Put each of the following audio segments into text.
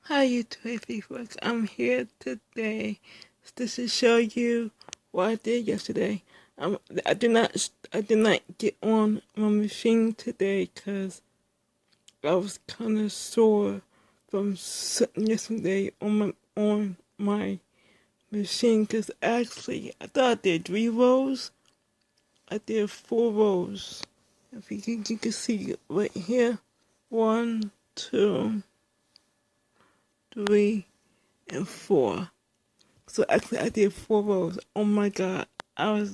Hi YouTube people, I'm here today just to show you what I did yesterday. I did not get on my machine today because I was kind of sore from sitting yesterday on my machine. Because actually I thought I did 3 rows. I did 4 rows. If you can see right here, 1, 2, 3, and 4. So actually, I did 4 rows. Oh my god, I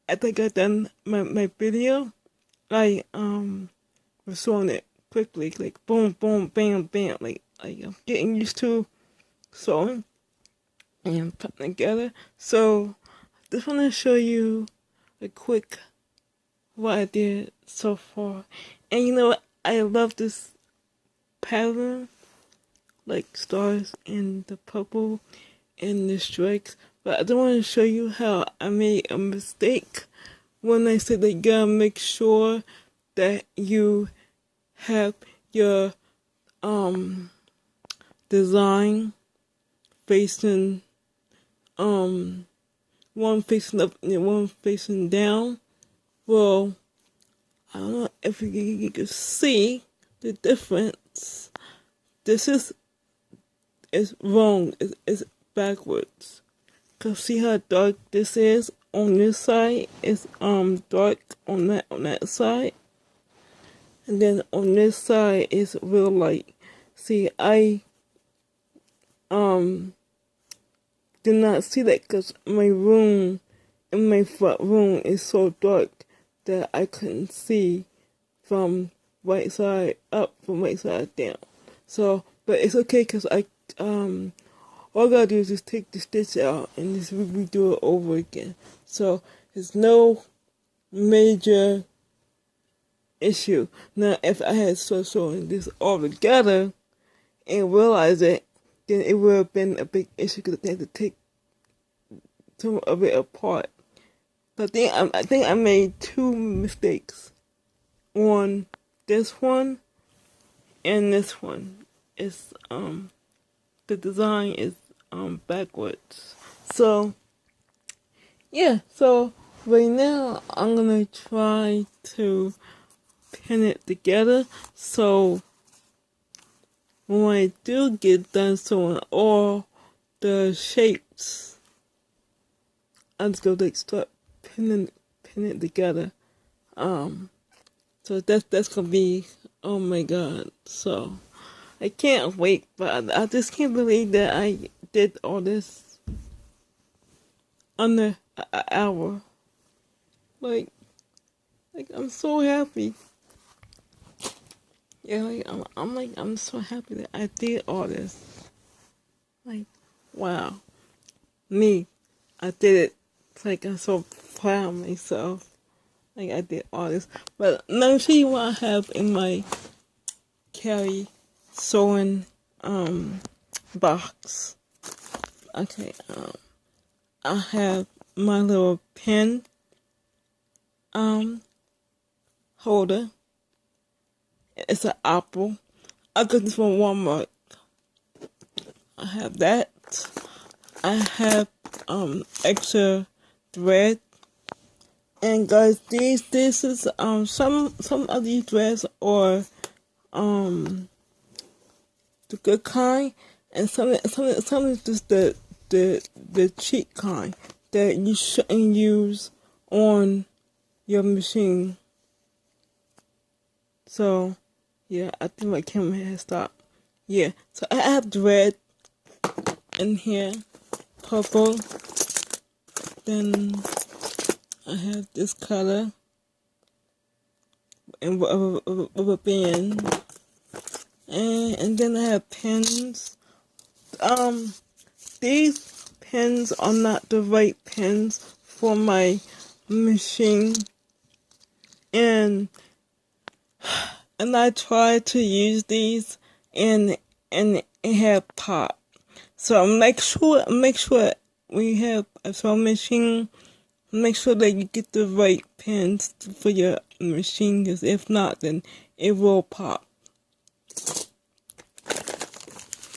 think I done my video. I was showing it quickly, like boom, boom, bam, bam, like I'm getting used to sewing and putting together. So just want to show you a quick what I did so far. And you know what? I love this pattern, like stars and the purple and the strikes. But I don't want to show you how I made a mistake when I said that you gotta make sure that you have your design facing one facing up and one facing down. Well, I don't know if you can see the difference. This is wrong. It's backwards. Cause see how dark this is on this side? It's dark on that side. And then on this side it's real light. See, I did not see that because my room in my front room is so dark that I couldn't see from right side up from right side down. So, but it's okay because all I gotta do is just take the stitch out and just redo it over again. So there's no major issue. Now, if I had sewing this all together and realized it, then it would have been a big issue because I had to take some of it apart. But I think I made 2 mistakes on this one and this one. It's the design is backwards. So yeah, so right now I'm gonna try to pin it together. So when I do get done sewing all the shapes, I'm just gonna start pinning it together. So that's gonna be, oh my god. So I can't wait, but I just can't believe that I did all this under an hour. Like I'm so happy. Yeah, I'm so happy that I did all this. Like, wow, me, I did it. It's like I'm so proud of myself. Like I did all this. But let me show you what I have in my carry sewing box. Okay, I have my little pen holder. It's an apple. I got this from Walmart. I have that. I have extra thread. And guys, this is some of these threads are the good kind, and some is just the cheap kind that you shouldn't use on your machine. So yeah, I think my camera has stopped. Yeah, so I have red in here, purple, then I have this color and rubber band, and then I have pens. These pens are not the right pens for my machine, and I tried to use these, and it had pop. So make sure when you have a sewing machine, make sure that you get the right pins for your machine, because if not, then it will pop.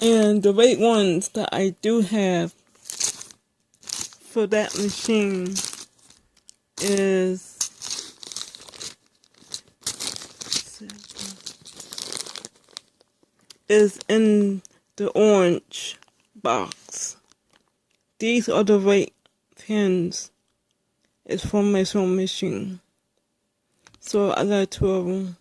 And the right ones that I do have for that machine is in the orange box. These are the right pins. It's from my sewing machine. So I got 2 of them.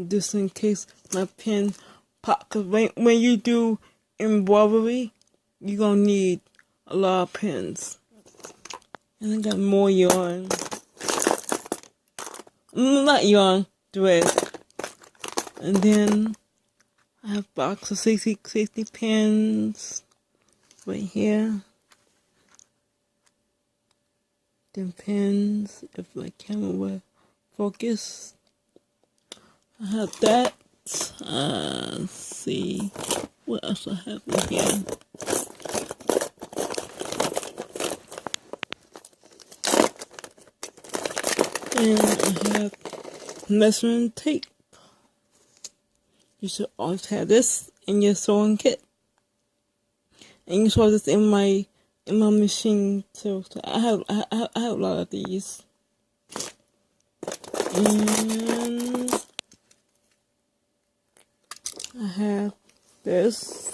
Just in case my pin pop. Cause when you do embroidery, you're gonna need a lot of pins. And I got more yarn. Not yarn, thread. And then I have a box of 60 pins right here. Then pins, if my camera will focus. I have that. Let's see what else I have in here. And I have measuring tape. You should always have this in your sewing kit. And you saw this in my machine too. So I have a lot of these. And I have this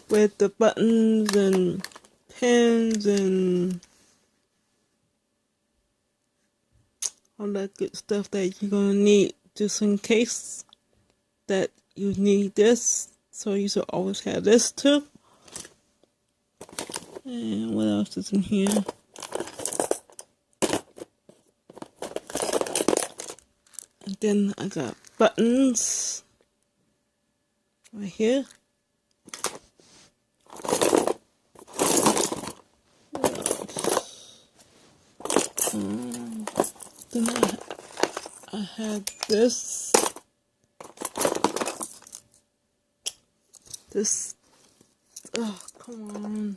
with the buttons and pins and all that good stuff that you're gonna need just in case that you need this. So you should always have this too. And what else is in here? And then I got buttons right here. Then I have this. Oh, come on.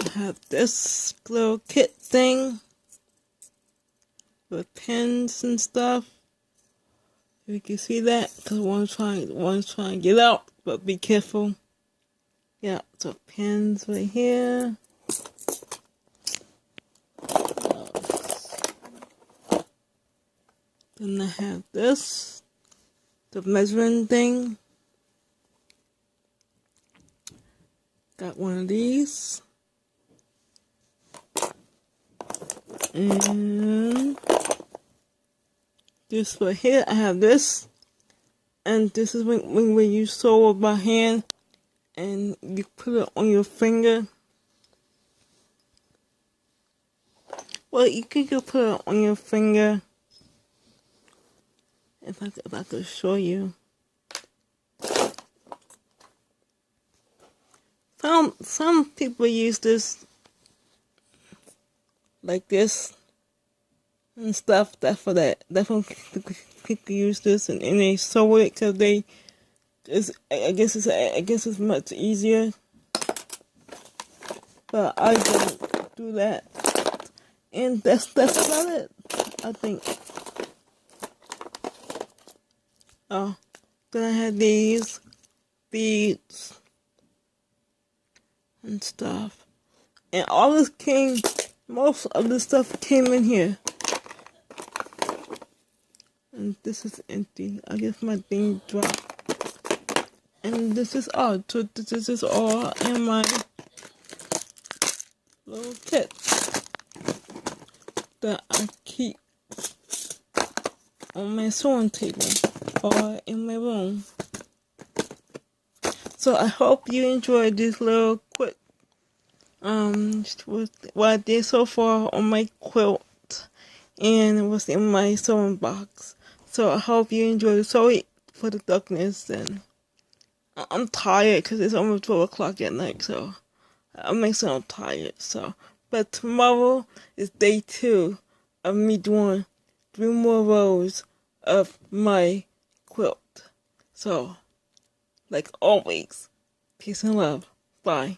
I have this little kit thing with pins and stuff. You can see that because one's trying to get out, but be careful. Yeah, so pins right here. Then I have this, the measuring thing. Got one of these. And this right here, I have this. And this is when you sew by hand and you put it on your finger. Well, you could put it on your finger. If I could show you. Some people use this like this and stuff. That's for people use this and they sew it because I guess it's much easier. But I don't do that. And that's about it, I think. Oh, then I had these beads and stuff. And all this most of the stuff came in here. And this is empty. I guess my thing dropped. And this is all. So this is all in my little kit that I keep on my sewing table or in my room. So I hope you enjoyed this little quick what I did so far on my quilt and what's in my sewing box. So I hope you enjoyed it. Sorry for the darkness, and I'm tired because it's almost 12 o'clock at night, so I'm myself tired. So, but tomorrow is day 2 of me doing 3 more rows of my quilt. So, like always, peace and love. Bye.